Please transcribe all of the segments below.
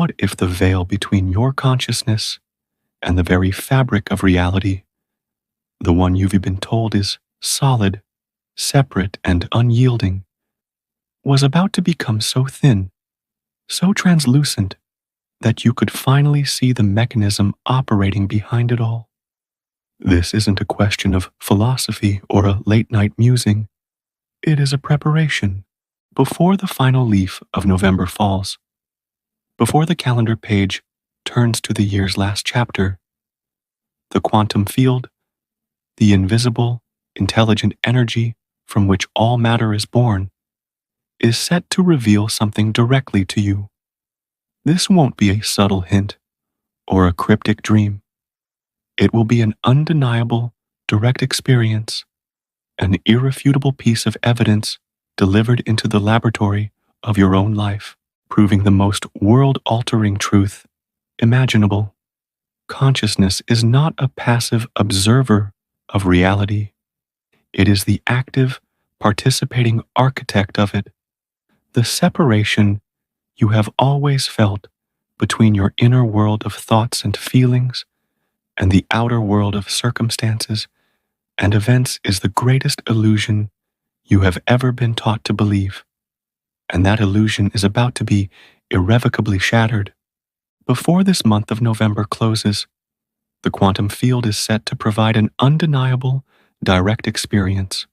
What if the veil between your consciousness and the very fabric of reality, the one you've been told is solid, separate, and unyielding, was about to become so thin, so translucent, that you could finally see the mechanism operating behind it all? This isn't a question of philosophy or a late-night musing. It is a preparation. Before the final leaf of November falls, before the calendar page turns to the year's last chapter, the quantum field, the invisible, intelligent energy from which all matter is born, is set to reveal something directly to you. This won't be a subtle hint or a cryptic dream. It will be an undeniable, direct experience, an irrefutable piece of evidence delivered into the laboratory of your own life, proving the most world-altering truth imaginable. Consciousness is not a passive observer of reality. It is the active, participating architect of it. The separation you have always felt between your inner world of thoughts and feelings and the outer world of circumstances and events is the greatest illusion you have ever been taught to believe. And that illusion is about to be irrevocably shattered. Before this month of November closes, the quantum field is set to provide an undeniable, direct experience.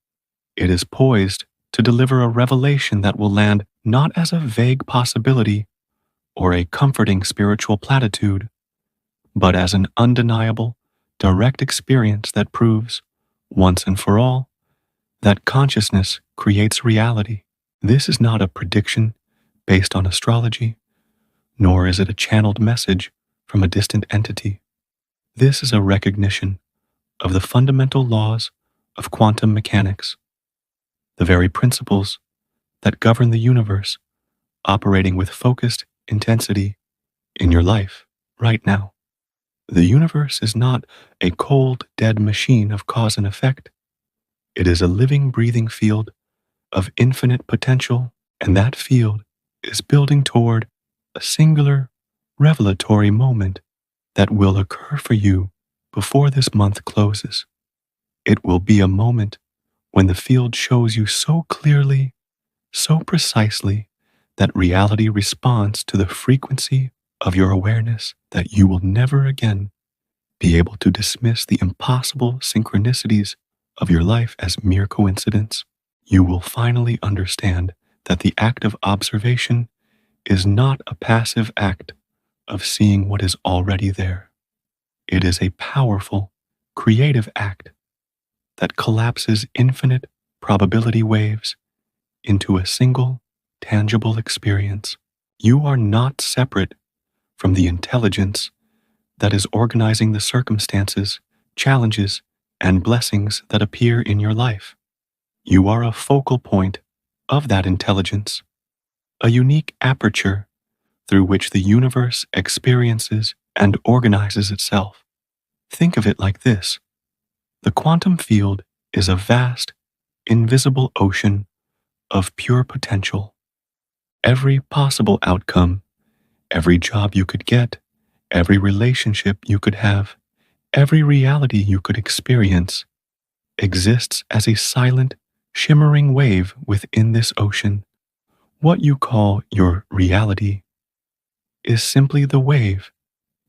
It is poised to deliver a revelation that will land not as a vague possibility or a comforting spiritual platitude, but as an undeniable, direct experience that proves, once and for all, that consciousness creates reality. This is not a prediction based on astrology, nor is it a channeled message from a distant entity. This is a recognition of the fundamental laws of quantum mechanics, the very principles that govern the universe operating with focused intensity in your life right now. The universe is not a cold, dead machine of cause and effect. It is a living, breathing field of infinite potential, and that field is building toward a singular, revelatory moment that will occur for you before this month closes. It will be a moment when the field shows you so clearly, so precisely, that reality responds to the frequency of your awareness that you will never again be able to dismiss the impossible synchronicities of your life as mere coincidence. You will finally understand that the act of observation is not a passive act of seeing what is already there. It is a powerful, creative act that collapses infinite probability waves into a single, tangible experience. You are not separate from the intelligence that is organizing the circumstances, challenges, and blessings that appear in your life. You are a focal point of that intelligence, a unique aperture through which the universe experiences and organizes itself. Think of it like this. The quantum field is a vast, invisible ocean of pure potential. Every possible outcome, every job you could get, every relationship you could have, every reality you could experience, exists as a silent, shimmering wave within this ocean. What you call your reality is simply the wave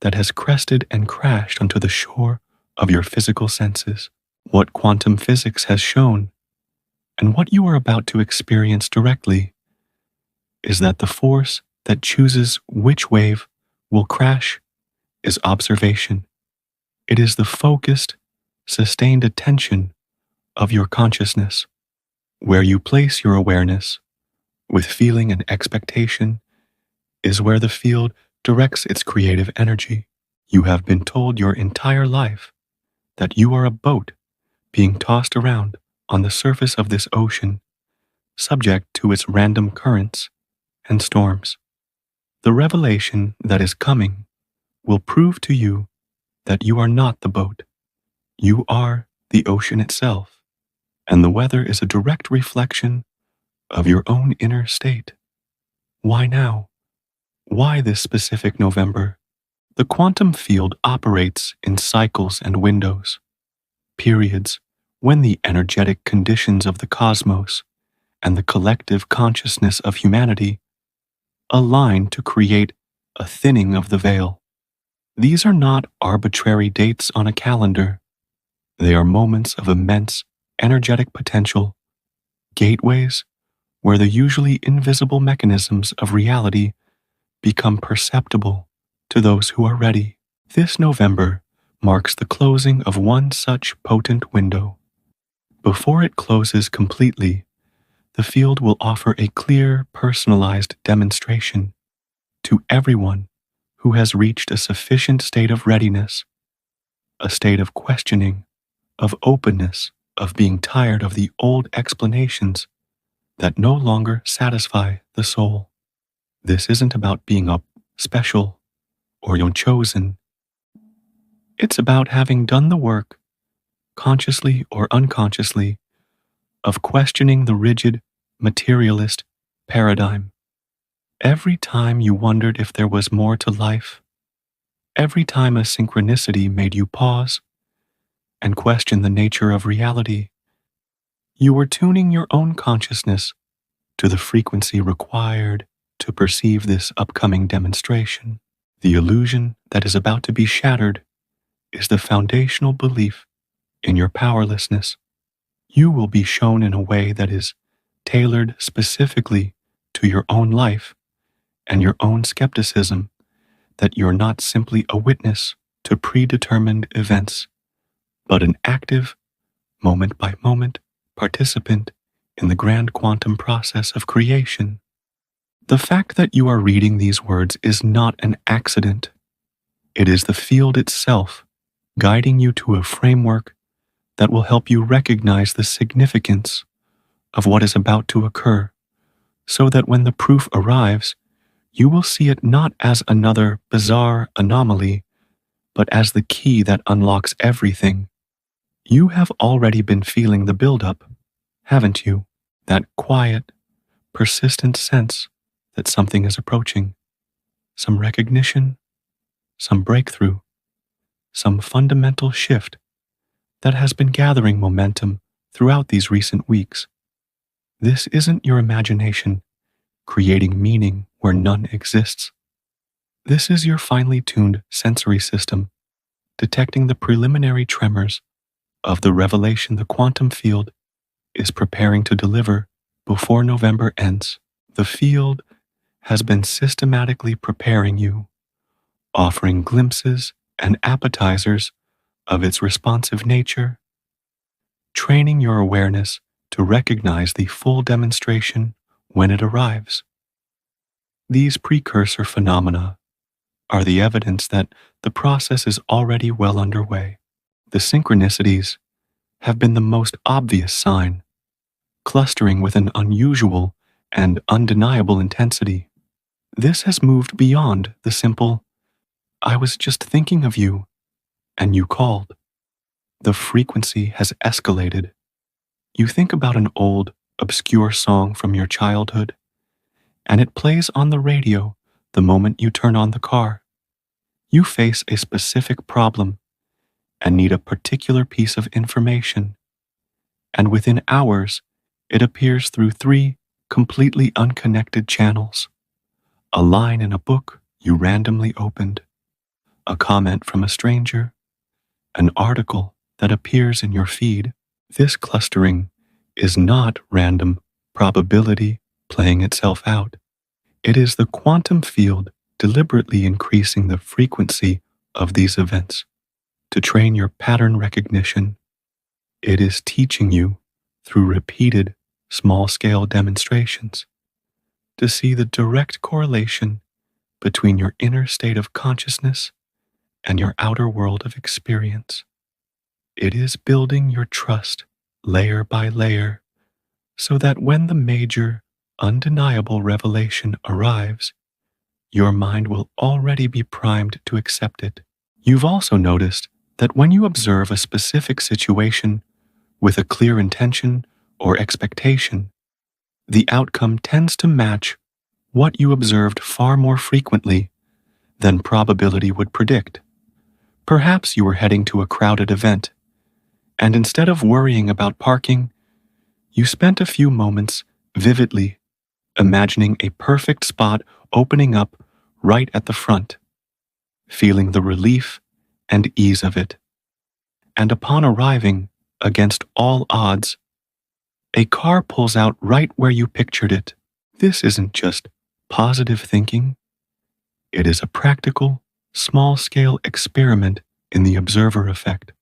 that has crested and crashed onto the shore of your physical senses. What quantum physics has shown, and what you are about to experience directly, is that the force that chooses which wave will crash is observation. It is the focused, sustained attention of your consciousness. Where you place your awareness, with feeling and expectation, is where the field directs its creative energy. You have been told your entire life that you are a boat being tossed around on the surface of this ocean, subject to its random currents and storms. The revelation that is coming will prove to you that you are not the boat. You are the ocean itself, and the weather is a direct reflection of your own inner state. Why now? Why this specific November? The quantum field operates in cycles and windows, periods when the energetic conditions of the cosmos and the collective consciousness of humanity align to create a thinning of the veil. These are not arbitrary dates on a calendar. They are moments of immense energetic potential, gateways where the usually invisible mechanisms of reality become perceptible to those who are ready. This November marks the closing of one such potent window. Before it closes completely, the field will offer a clear, personalized demonstration to everyone who has reached a sufficient state of readiness, a state of questioning, of openness, of being tired of the old explanations that no longer satisfy the soul. This isn't about being up special or you're chosen. It's about having done the work, consciously or unconsciously, of questioning the rigid, materialist paradigm. Every time you wondered if there was more to life, every time a synchronicity made you pause and question the nature of reality, you were tuning your own consciousness to the frequency required to perceive this upcoming demonstration. The illusion that is about to be shattered is the foundational belief in your powerlessness. You will be shown in a way that is tailored specifically to your own life and your own skepticism, that you're not simply a witness to predetermined events, but an active, moment-by-moment participant in the grand quantum process of creation. The fact that you are reading these words is not an accident. It is the field itself guiding you to a framework that will help you recognize the significance of what is about to occur, so that when the proof arrives, you will see it not as another bizarre anomaly, but as the key that unlocks everything. You have already been feeling the buildup, haven't you? That quiet, persistent sense that something is approaching, some recognition, some breakthrough, some fundamental shift that has been gathering momentum throughout these recent weeks. This isn't your imagination creating meaning where none exists. This is your finely tuned sensory system detecting the preliminary tremors of the revelation the quantum field is preparing to deliver before November ends. The field has been systematically preparing you, offering glimpses and appetizers of its responsive nature, training your awareness to recognize the full demonstration when it arrives. These precursor phenomena are the evidence that the process is already well underway. The synchronicities have been the most obvious sign, clustering with an unusual and undeniable intensity. This has moved beyond the simple, "I was just thinking of you, and you called." The frequency has escalated. You think about an old, obscure song from your childhood, and it plays on the radio the moment you turn on the car. You face a specific problem and need a particular piece of information, and within hours, it appears through 3 completely unconnected channels. A line in a book you randomly opened, a comment from a stranger, an article that appears in your feed. This clustering is not random probability playing itself out. It is the quantum field deliberately increasing the frequency of these events to train your pattern recognition. It is teaching you, through repeated small-scale demonstrations, to see the direct correlation between your inner state of consciousness and your outer world of experience. It is building your trust layer by layer so that when the major, undeniable revelation arrives, your mind will already be primed to accept it. You've also noticed that when you observe a specific situation with a clear intention or expectation, the outcome tends to match what you observed far more frequently than probability would predict. Perhaps you were heading to a crowded event, and instead of worrying about parking, you spent a few moments vividly imagining a perfect spot opening up right at the front, feeling the relief and ease of it. And upon arriving, against all odds, a car pulls out right where you pictured it. This isn't just positive thinking, it is a practical, small-scale experiment in the observer effect.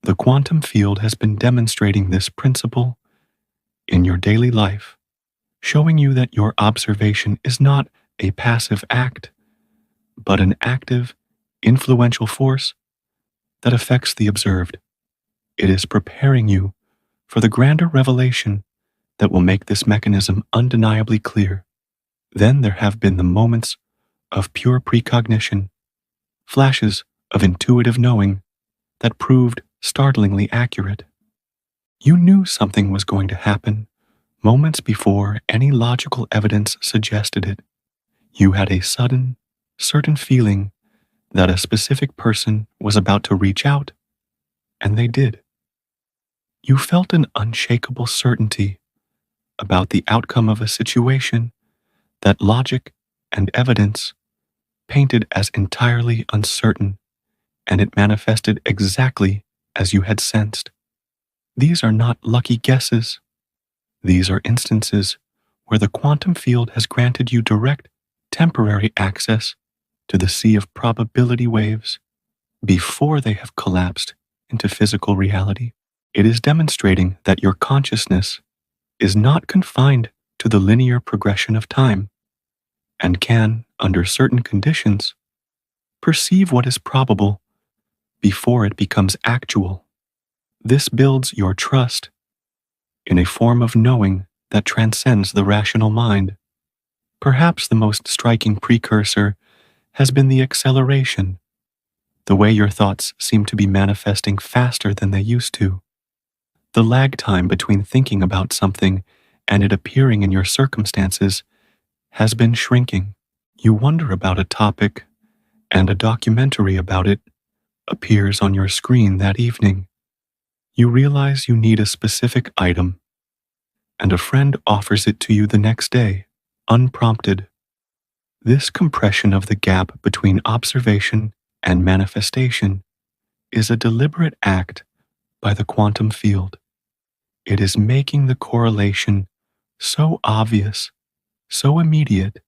The quantum field has been demonstrating this principle in your daily life, showing you that your observation is not a passive act, but an active, influential force that affects the observed. It is preparing you for the grander revelation that will make this mechanism undeniably clear. Then there have been the moments of pure precognition, flashes of intuitive knowing that proved startlingly accurate. You knew something was going to happen moments before any logical evidence suggested it. You had a sudden, certain feeling that a specific person was about to reach out, and they did. You felt an unshakable certainty about the outcome of a situation that logic and evidence painted as entirely uncertain, and it manifested exactly as you had sensed. These are not lucky guesses. These are instances where the quantum field has granted you direct, temporary access to the sea of probability waves before they have collapsed into physical reality. It is demonstrating that your consciousness is not confined to the linear progression of time and can, under certain conditions, perceive what is probable before it becomes actual. This builds your trust in a form of knowing that transcends the rational mind. Perhaps the most striking precursor has been the acceleration, the way your thoughts seem to be manifesting faster than they used to. The lag time between thinking about something and it appearing in your circumstances has been shrinking. You wonder about a topic, and a documentary about it appears on your screen that evening. You realize you need a specific item, and a friend offers it to you the next day, unprompted. This compression of the gap between observation and manifestation is a deliberate act by the quantum field. It is making the correlation so obvious, so immediate,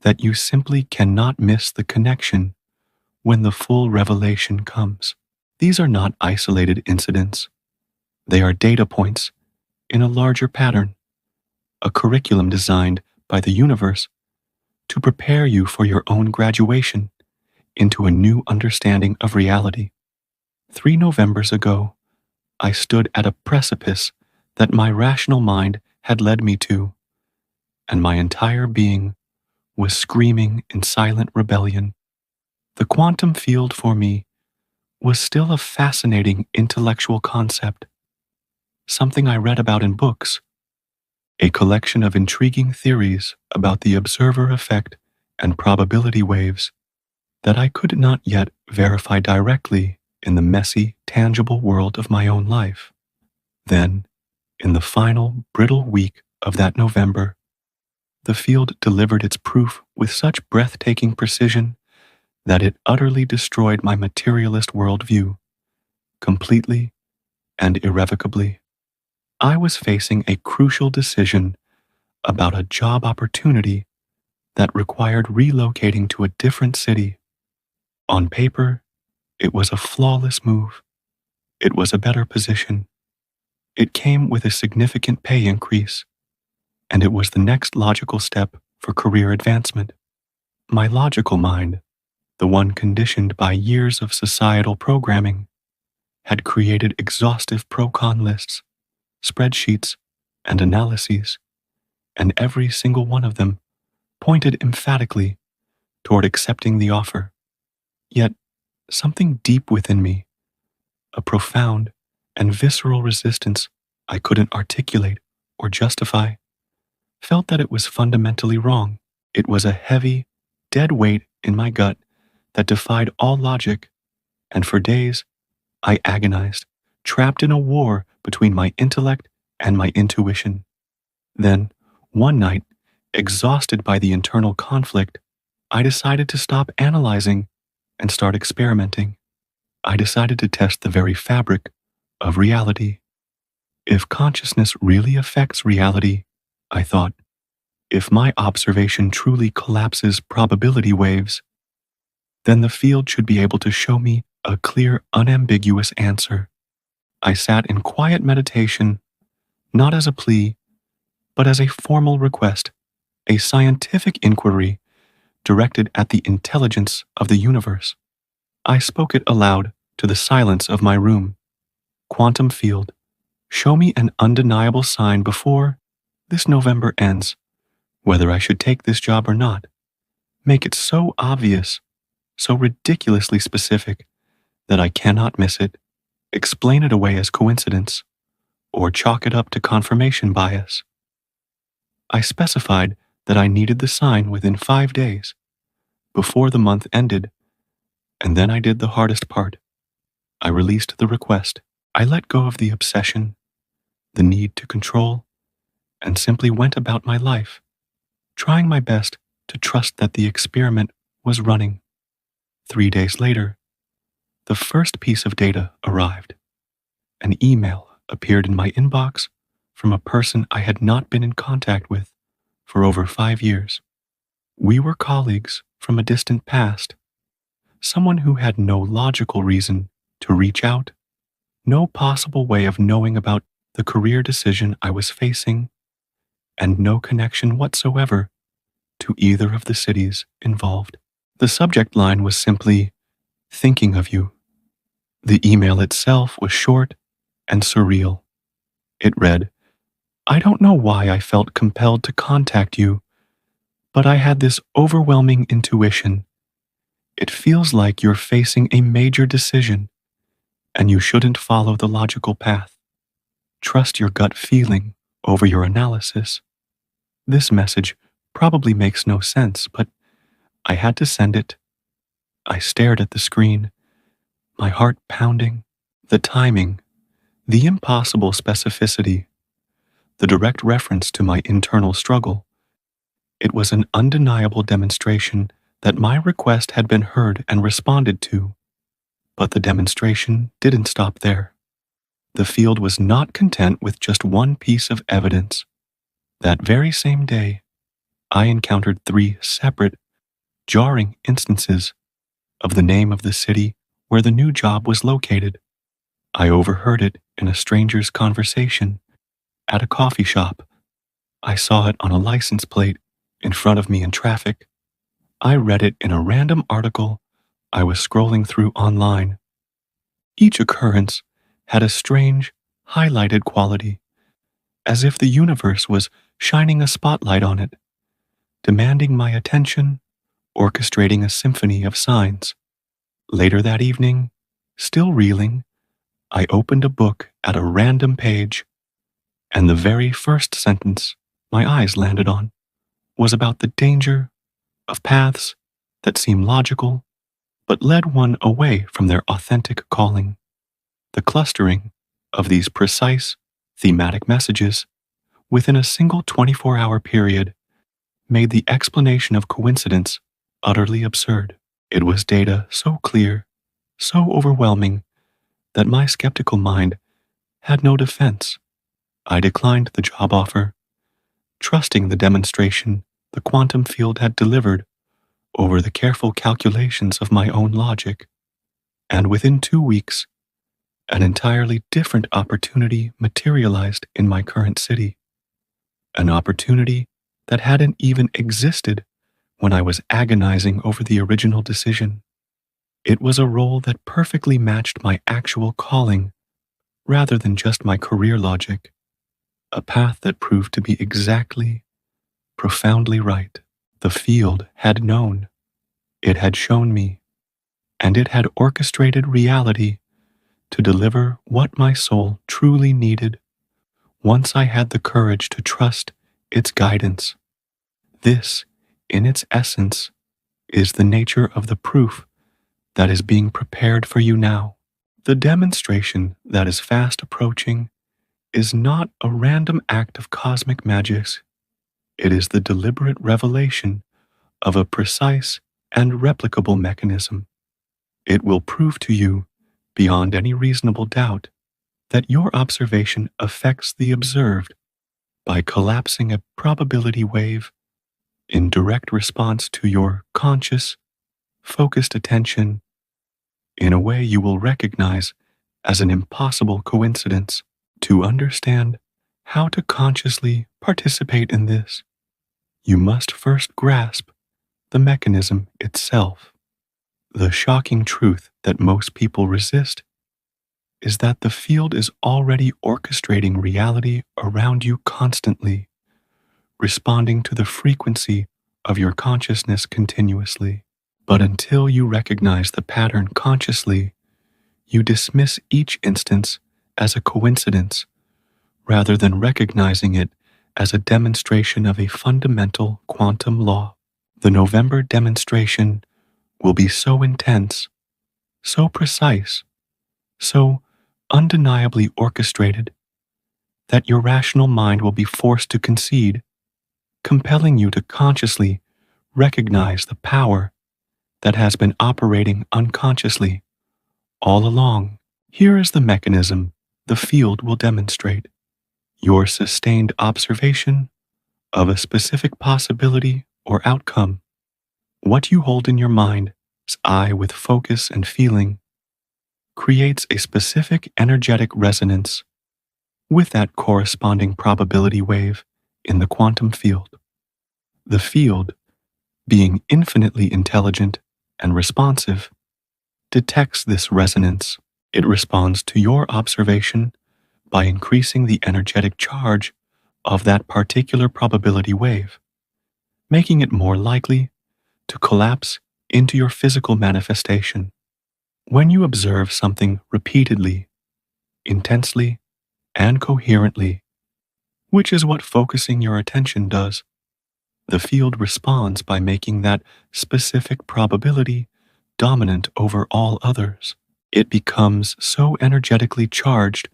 that you simply cannot miss the connection when the full revelation comes. These are not isolated incidents. They are data points in a larger pattern, a curriculum designed by the universe to prepare you for your own graduation into a new understanding of reality. 3 Novembers ago, I stood at a precipice that my rational mind had led me to, and my entire being was screaming in silent rebellion. The quantum field for me was still a fascinating intellectual concept, something I read about in books, a collection of intriguing theories about the observer effect and probability waves that I could not yet verify directly in the messy, tangible world of my own life. Then, in the final, brittle week of that November, the field delivered its proof with such breathtaking precision that it utterly destroyed my materialist worldview, completely and irrevocably. I was facing a crucial decision about a job opportunity that required relocating to a different city. On paper, it was a flawless move. It was a better position. It came with a significant pay increase, and it was the next logical step for career advancement. My logical mind, the one conditioned by years of societal programming, had created exhaustive pro-con lists, spreadsheets, and analyses, and every single one of them pointed emphatically toward accepting the offer. Yet, something deep within me, a profound and visceral resistance I couldn't articulate or justify, felt that it was fundamentally wrong. It was a heavy, dead weight in my gut that defied all logic, and for days I agonized, trapped in a war between my intellect and my intuition. Then, one night, exhausted by the internal conflict, I decided to stop analyzing and start experimenting. I decided to test the very fabric of reality. If consciousness really affects reality, I thought, if my observation truly collapses probability waves, then the field should be able to show me a clear, unambiguous answer. I sat in quiet meditation, not as a plea, but as a formal request, a scientific inquiry directed at the intelligence of the universe. I spoke it aloud to the silence of my room. Quantum field, show me an undeniable sign before this November ends, whether I should take this job or not. Make it so obvious, so ridiculously specific, that I cannot miss it. Explain it away as coincidence, or chalk it up to confirmation bias. I specified that I needed the sign within 5 days, before the month ended, and then I did the hardest part. I released the request. I let go of the obsession, the need to control, and simply went about my life, trying my best to trust that the experiment was running. 3 days later, the first piece of data arrived. An email appeared in my inbox from a person I had not been in contact with for over 5 years. We were colleagues from a distant past, someone who had no logical reason to reach out, no possible way of knowing about the career decision I was facing, and no connection whatsoever to either of the cities involved. The subject line was simply, "Thinking of you." The email itself was short and surreal. It read, "I don't know why I felt compelled to contact you, but I had this overwhelming intuition. It feels like you're facing a major decision, and you shouldn't follow the logical path. Trust your gut feeling over your analysis." This message probably makes no sense, but I had to send it. I stared at the screen, my heart pounding. The timing, the impossible specificity, the direct reference to my internal struggle. It was an undeniable demonstration that my request had been heard and responded to. But the demonstration didn't stop there. The field was not content with just one piece of evidence. That very same day, I encountered 3 separate, jarring instances of the name of the city where the new job was located. I overheard it in a stranger's conversation at a coffee shop. I saw it on a license plate in front of me in traffic. I read it in a random article I was scrolling through online. Each occurrence had a strange, highlighted quality, as if the universe was shining a spotlight on it, demanding my attention, orchestrating a symphony of signs. Later that evening, still reeling, I opened a book at a random page, and the very first sentence my eyes landed on was about the danger of paths that seem logical but led one away from their authentic calling. The clustering of these precise, thematic messages within a single 24-hour period made the explanation of coincidence utterly absurd. It was data so clear, so overwhelming, that my skeptical mind had no defense. I declined the job offer, trusting the demonstration the quantum field had delivered over the careful calculations of my own logic. And within 2 weeks, an entirely different opportunity materialized in my current city. An opportunity that hadn't even existed when I was agonizing over the original decision. It was a role that perfectly matched my actual calling rather than just my career logic, a path that proved to be exactly, profoundly right. The field had known, it had shown me, and it had orchestrated reality to deliver what my soul truly needed once I had the courage to trust its guidance. This, in its essence, is the nature of the proof that is being prepared for you now. The demonstration that is fast approaching is not a random act of cosmic magic. It is the deliberate revelation of a precise and replicable mechanism. It will prove to you, beyond any reasonable doubt, that your observation affects the observed by collapsing a probability wave in direct response to your conscious, focused attention in a way you will recognize as an impossible coincidence. To understand how to consciously participate in this, you must first grasp the mechanism itself. The shocking truth that most people resist is that the field is already orchestrating reality around you constantly, responding to the frequency of your consciousness continuously. But until you recognize the pattern consciously, you dismiss each instance as a coincidence rather than recognizing it as a demonstration of a fundamental quantum law. The November demonstration will be so intense, so precise, so undeniably orchestrated that your rational mind will be forced to concede, compelling you to consciously recognize the power that has been operating unconsciously all along. Here is the mechanism the field will demonstrate. Your sustained observation of a specific possibility or outcome. What you hold in your mind's eye with focus and feeling creates a specific energetic resonance with that corresponding probability wave in the quantum field. The field, being infinitely intelligent and responsive, detects this resonance. It responds to your observation by increasing the energetic charge of that particular probability wave, making it more likely to collapse into your physical manifestation. When you observe something repeatedly, intensely, and coherently, which is what focusing your attention does, the field responds by making that specific probability dominant over all others. It becomes so energetically charged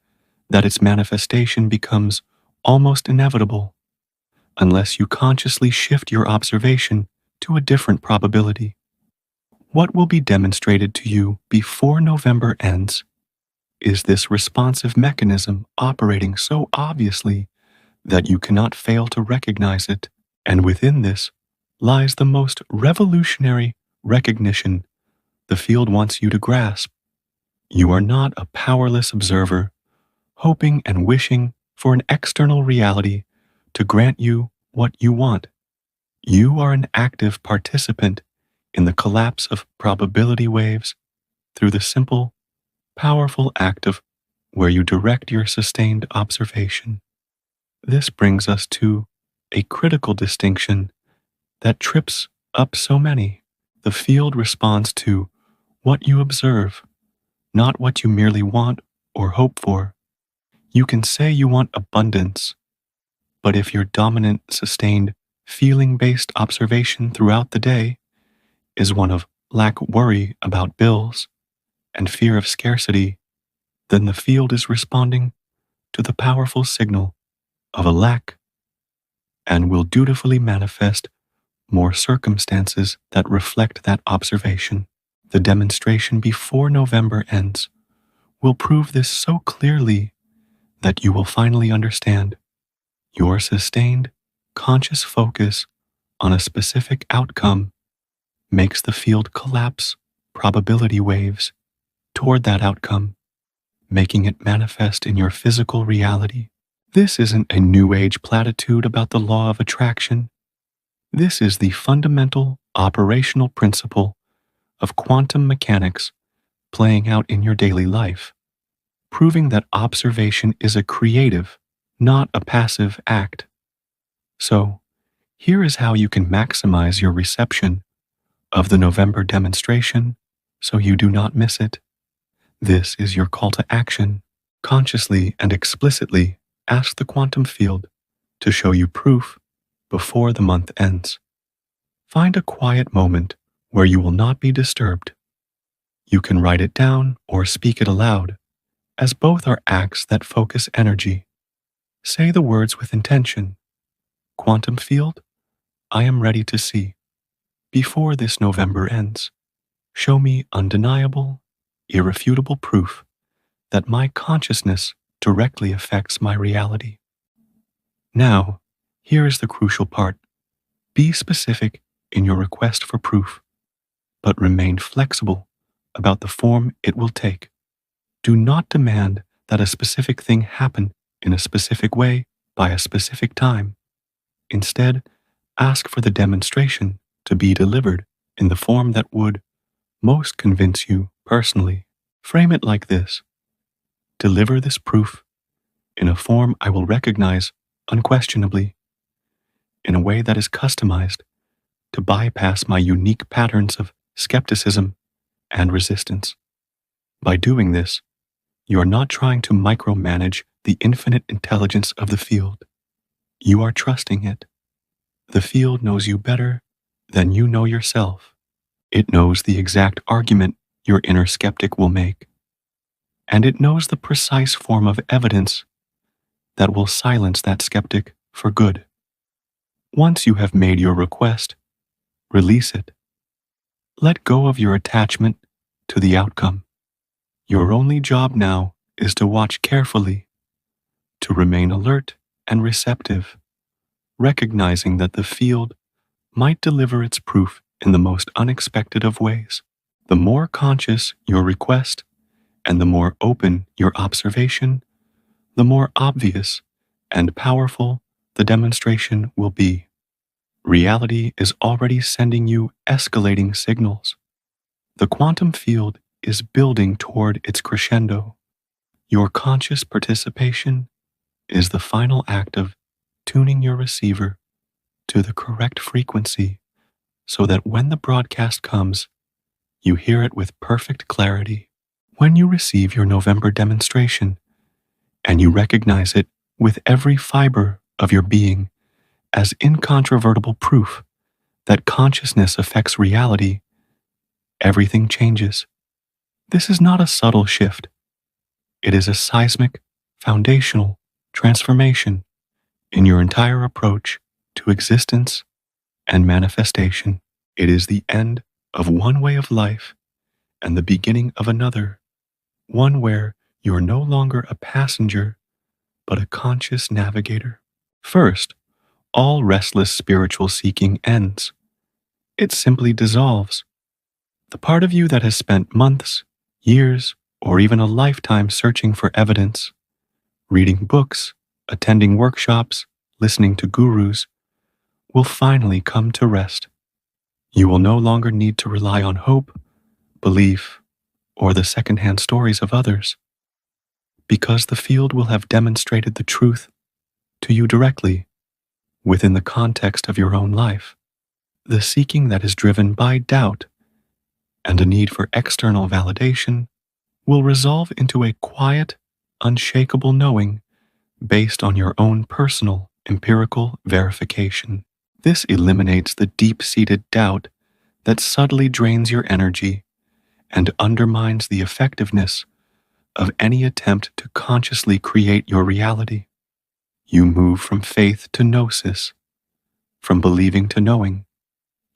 that its manifestation becomes almost inevitable, unless you consciously shift your observation to a different probability. What will be demonstrated to you before November ends is this responsive mechanism operating so obviously that you cannot fail to recognize it, and within this lies the most revolutionary recognition the field wants you to grasp. You are not a powerless observer, hoping and wishing for an external reality to grant you what you want. You are an active participant in the collapse of probability waves through the simple, powerful act of where you direct your sustained observation. This brings us to a critical distinction that trips up so many. The field responds to what you observe, not what you merely want or hope for. You can say you want abundance, but if your dominant, sustained, feeling-based observation throughout the day is one of lack, worry about bills, and fear of scarcity, then the field is responding to the powerful signal of a lack and will dutifully manifest more circumstances that reflect that observation. The demonstration before November ends will prove this so clearly that you will finally understand. Your sustained, conscious focus on a specific outcome makes the field collapse probability waves toward that outcome, making it manifest in your physical reality. This isn't a new age platitude about the law of attraction. This is the fundamental operational principle of quantum mechanics playing out in your daily life, proving that observation is a creative, not a passive act. So, here is how you can maximize your reception of the November demonstration so you do not miss it. This is your call to action. Consciously and explicitly ask the quantum field to show you proof before the month ends. Find a quiet moment where you will not be disturbed. You can write it down or speak it aloud, as both are acts that focus energy. Say the words with intention. Quantum field, I am ready to see. Before this November ends, show me undeniable, irrefutable proof that my consciousness directly affects my reality. Now, here is the crucial part. Be specific in your request for proof, but remain flexible about the form it will take. Do not demand that a specific thing happen in a specific way by a specific time. Instead, ask for the demonstration to be delivered in the form that would most convince you personally. Frame it like this. Deliver this proof in a form I will recognize unquestionably, in a way that is customized to bypass my unique patterns of skepticism and resistance. By doing this, you are not trying to micromanage the infinite intelligence of the field. You are trusting it. The field knows you better than you know yourself. It knows the exact argument your inner skeptic will make, and it knows the precise form of evidence that will silence that skeptic for good. Once you have made your request, release it. Let go of your attachment to the outcome. Your only job now is to watch carefully, to remain alert and receptive, recognizing that the field might deliver its proof in the most unexpected of ways. The more conscious your request and the more open your observation, the more obvious and powerful the demonstration will be. Reality is already sending you escalating signals. The quantum field is building toward its crescendo. Your conscious participation is the final act of tuning your receiver to the correct frequency so that when the broadcast comes, you hear it with perfect clarity. When you receive your November demonstration and you recognize it with every fiber of your being as incontrovertible proof that consciousness affects reality, everything changes. This is not a subtle shift. It is a seismic, foundational transformation in your entire approach to existence and manifestation. It is the end of one way of life and the beginning of another, one where you're no longer a passenger, but a conscious navigator. First, all restless spiritual seeking ends. It simply dissolves. The part of you that has spent months, years, or even a lifetime searching for evidence, reading books, attending workshops, listening to gurus, will finally come to rest. You will no longer need to rely on hope, belief, or the secondhand stories of others, because the field will have demonstrated the truth to you directly within the context of your own life. The seeking that is driven by doubt and a need for external validation will resolve into a quiet, unshakable knowing based on your own personal, empirical verification. This eliminates the deep-seated doubt that subtly drains your energy and undermines the effectiveness of any attempt to consciously create your reality. You move from faith to gnosis, from believing to knowing.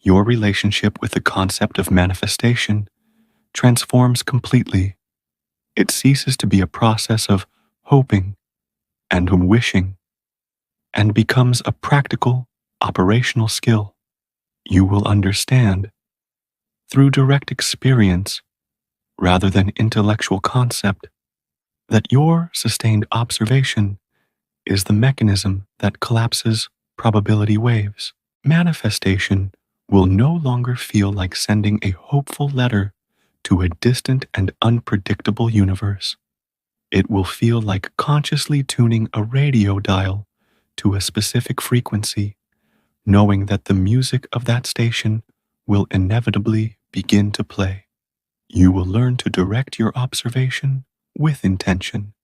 Your relationship with the concept of manifestation transforms completely. It ceases to be a process of hoping and wishing, and becomes a practical, operational skill. You will understand, through direct experience rather than intellectual concept, that your sustained observation is the mechanism that collapses probability waves. Manifestation will no longer feel like sending a hopeful letter to a distant and unpredictable universe. It will feel like consciously tuning a radio dial to a specific frequency, knowing that the music of that station will inevitably begin to play. You will learn to direct your observation with intention,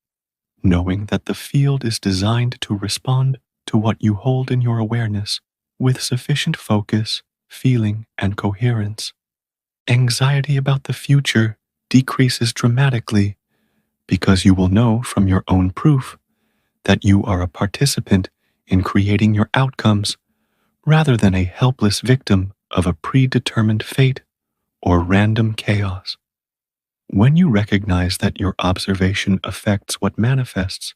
knowing that the field is designed to respond to what you hold in your awareness with sufficient focus, feeling, and coherence. Anxiety about the future decreases dramatically because you will know from your own proof that you are a participant in creating your outcomes rather than a helpless victim of a predetermined fate or random chaos. When you recognize that your observation affects what manifests,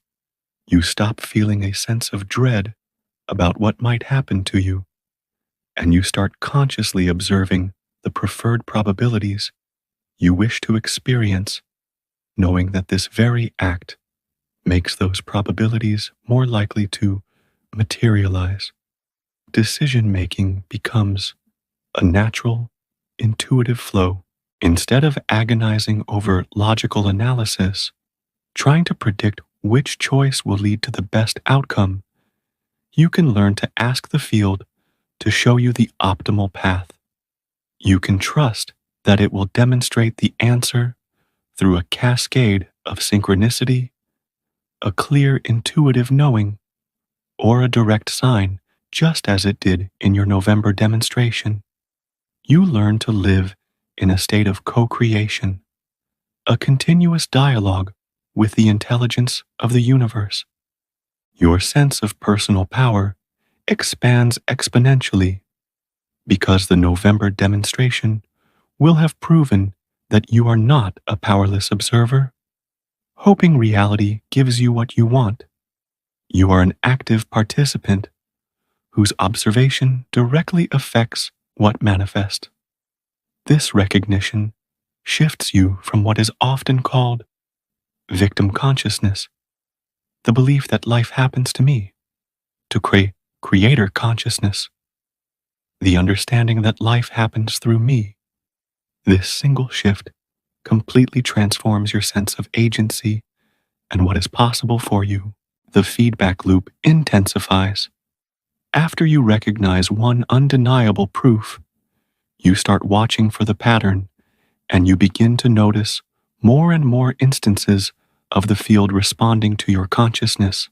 you stop feeling a sense of dread about what might happen to you, and you start consciously observing the preferred probabilities you wish to experience, knowing that this very act makes those probabilities more likely to materialize. Decision making becomes a natural, intuitive flow. Instead of agonizing over logical analysis, trying to predict which choice will lead to the best outcome, you can learn to ask the field to show you the optimal path. You can trust that it will demonstrate the answer through a cascade of synchronicity, a clear intuitive knowing, or a direct sign, just as it did in your November demonstration. You learn to live in a state of co-creation, a continuous dialogue with the intelligence of the universe. Your sense of personal power expands exponentially because the November demonstration will have proven that you are not a powerless observer, hoping reality gives you what you want. You are an active participant whose observation directly affects what manifests. This recognition shifts you from what is often called victim consciousness, the belief that life happens to me, to creator consciousness, the understanding that life happens through me. This single shift completely transforms your sense of agency and what is possible for you. The feedback loop intensifies. After you recognize one undeniable proof, you start watching for the pattern and you begin to notice more and more instances of the field responding to your consciousness.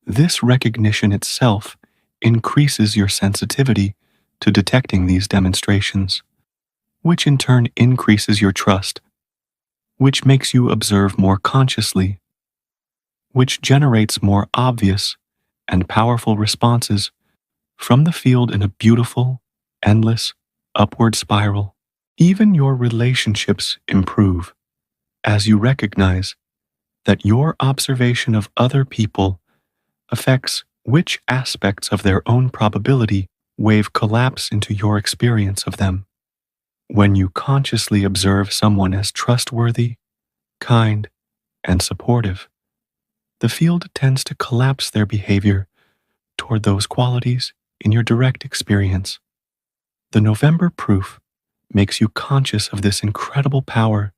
This recognition itself increases your sensitivity to detecting these demonstrations, which in turn increases your trust, which makes you observe more consciously, which generates more obvious and powerful responses from the field in a beautiful, endless, upward spiral. Even your relationships improve as you recognize that your observation of other people affects which aspects of their own probability wave collapse into your experience of them. When you consciously observe someone as trustworthy, kind, and supportive, the field tends to collapse their behavior toward those qualities in your direct experience. The November proof makes you conscious of this incredible power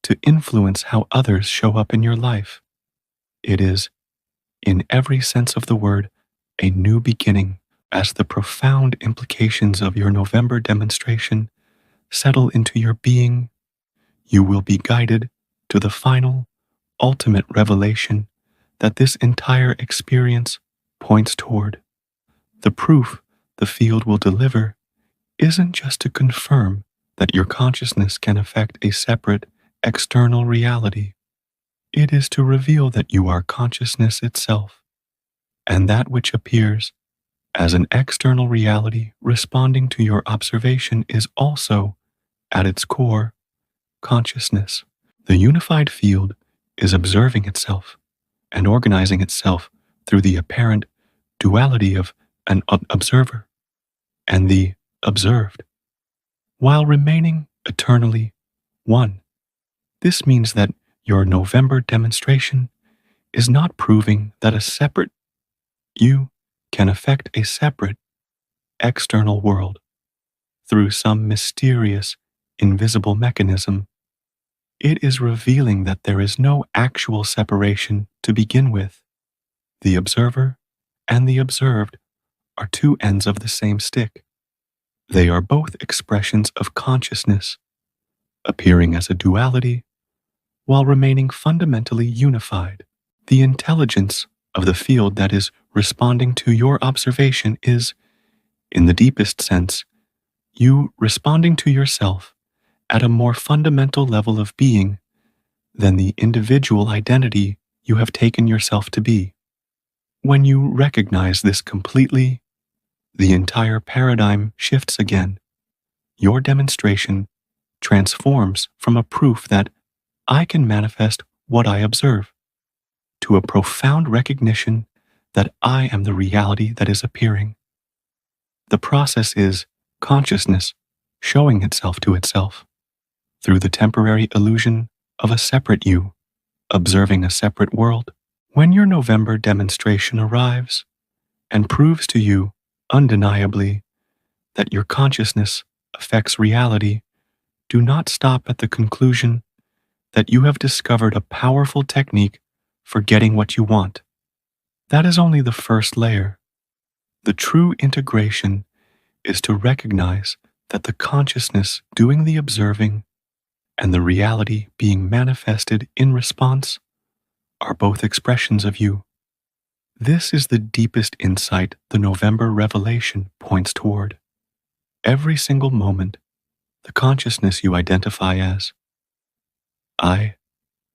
to influence how others show up in your life. It is, in every sense of the word, a new beginning as the profound implications of your November demonstration settle into your being. You will be guided to the final, ultimate revelation that this entire experience points toward. The proof the field will deliver isn't just to confirm that your consciousness can affect a separate, external reality. It is to reveal that you are consciousness itself, and that which appears as an external reality responding to your observation is also, at its core, consciousness. The unified field is observing itself and organizing itself through the apparent duality of an observer and the observed, while remaining eternally one. This means that your November demonstration is not proving that a separate you can affect a separate external world through some mysterious, invisible mechanism. It is revealing that there is no actual separation to begin with. The observer and the observed are two ends of the same stick. They are both expressions of consciousness, appearing as a duality while remaining fundamentally unified. The intelligence of the field that is responding to your observation is, in the deepest sense, you responding to yourself at a more fundamental level of being than the individual identity you have taken yourself to be. When you recognize this completely, the entire paradigm shifts again. Your demonstration transforms from a proof that I can manifest what I observe to a profound recognition that I am the reality that is appearing. The process is consciousness showing itself to itself through the temporary illusion of a separate you, observing a separate world. When your November demonstration arrives and proves to you undeniably that your consciousness affects reality, do not stop at the conclusion that you have discovered a powerful technique for getting what you want. That is only the first layer. The true integration is to recognize that the consciousness doing the observing and the reality being manifested in response are both expressions of you. This is the deepest insight the November revelation points toward. Every single moment, the consciousness you identify as I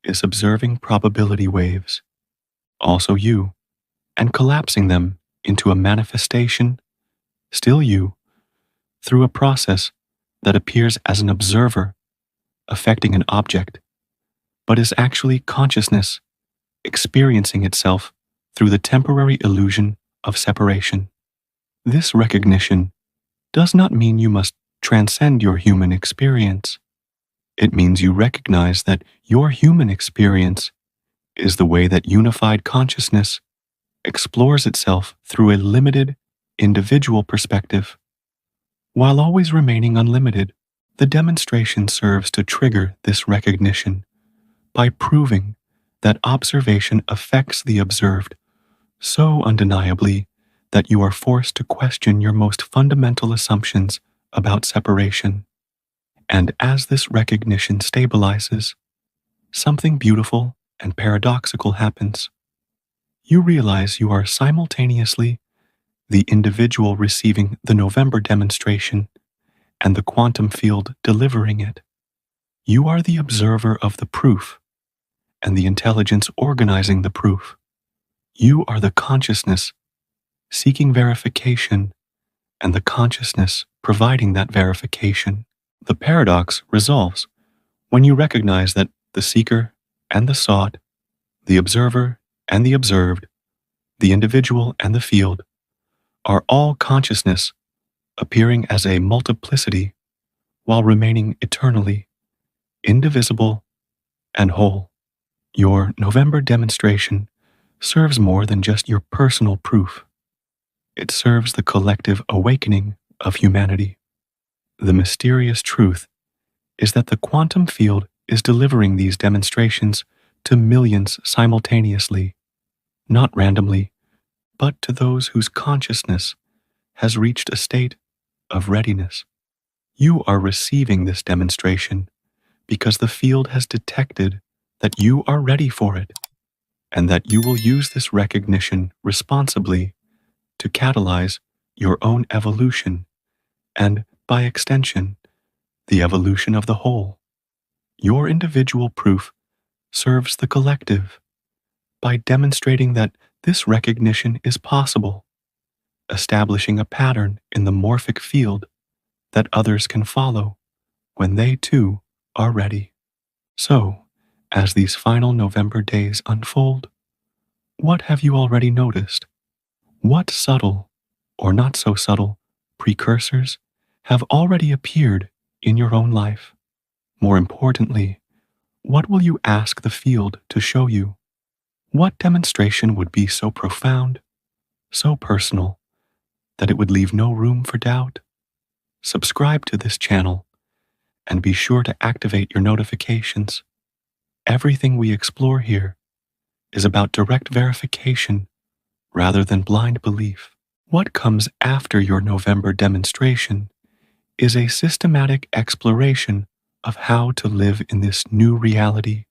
is observing probability waves, also you, and collapsing them into a manifestation, still you, through a process that appears as an observer affecting an object, but is actually consciousness experiencing itself through the temporary illusion of separation. This recognition does not mean you must transcend your human experience. It means you recognize that your human experience is the way that unified consciousness explores itself through a limited, individual perspective. While always remaining unlimited, the demonstration serves to trigger this recognition by proving that observation affects the observed so undeniably that you are forced to question your most fundamental assumptions about separation. And as this recognition stabilizes, something beautiful and paradoxical happens. You realize you are simultaneously the individual receiving the November demonstration and the quantum field delivering it. You are the observer of the proof and the intelligence organizing the proof. You are the consciousness seeking verification and the consciousness providing that verification. The paradox resolves when you recognize that the seeker and the sought, the observer and the observed, the individual and the field, are all consciousness appearing as a multiplicity while remaining eternally indivisible and whole. Your November demonstration serves more than just your personal proof. It serves the collective awakening of humanity. The mysterious truth is that the quantum field is delivering these demonstrations to millions simultaneously, not randomly, but to those whose consciousness has reached a state of readiness. You are receiving this demonstration because the field has detected that you are ready for it, and that you will use this recognition responsibly to catalyze your own evolution and, by extension, the evolution of the whole. Your individual proof serves the collective by demonstrating that this recognition is possible, establishing a pattern in the morphic field that others can follow when they too are ready. So, as these final November days unfold, what have you already noticed? What subtle, or not so subtle, precursors have already appeared in your own life? More importantly, what will you ask the field to show you? What demonstration would be so profound, so personal, that it would leave no room for doubt? Subscribe to this channel and be sure to activate your notifications. Everything we explore here is about direct verification rather than blind belief. What comes after your November demonstration is a systematic exploration of how to live in this new reality,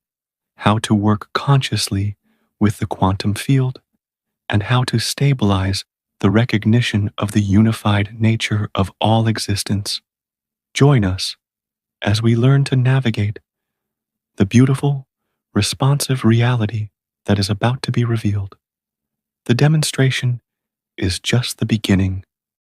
how to work consciously with the quantum field, and how to stabilize the recognition of the unified nature of all existence. Join us as we learn to navigate the beautiful, responsive reality that is about to be revealed. The demonstration is just the beginning.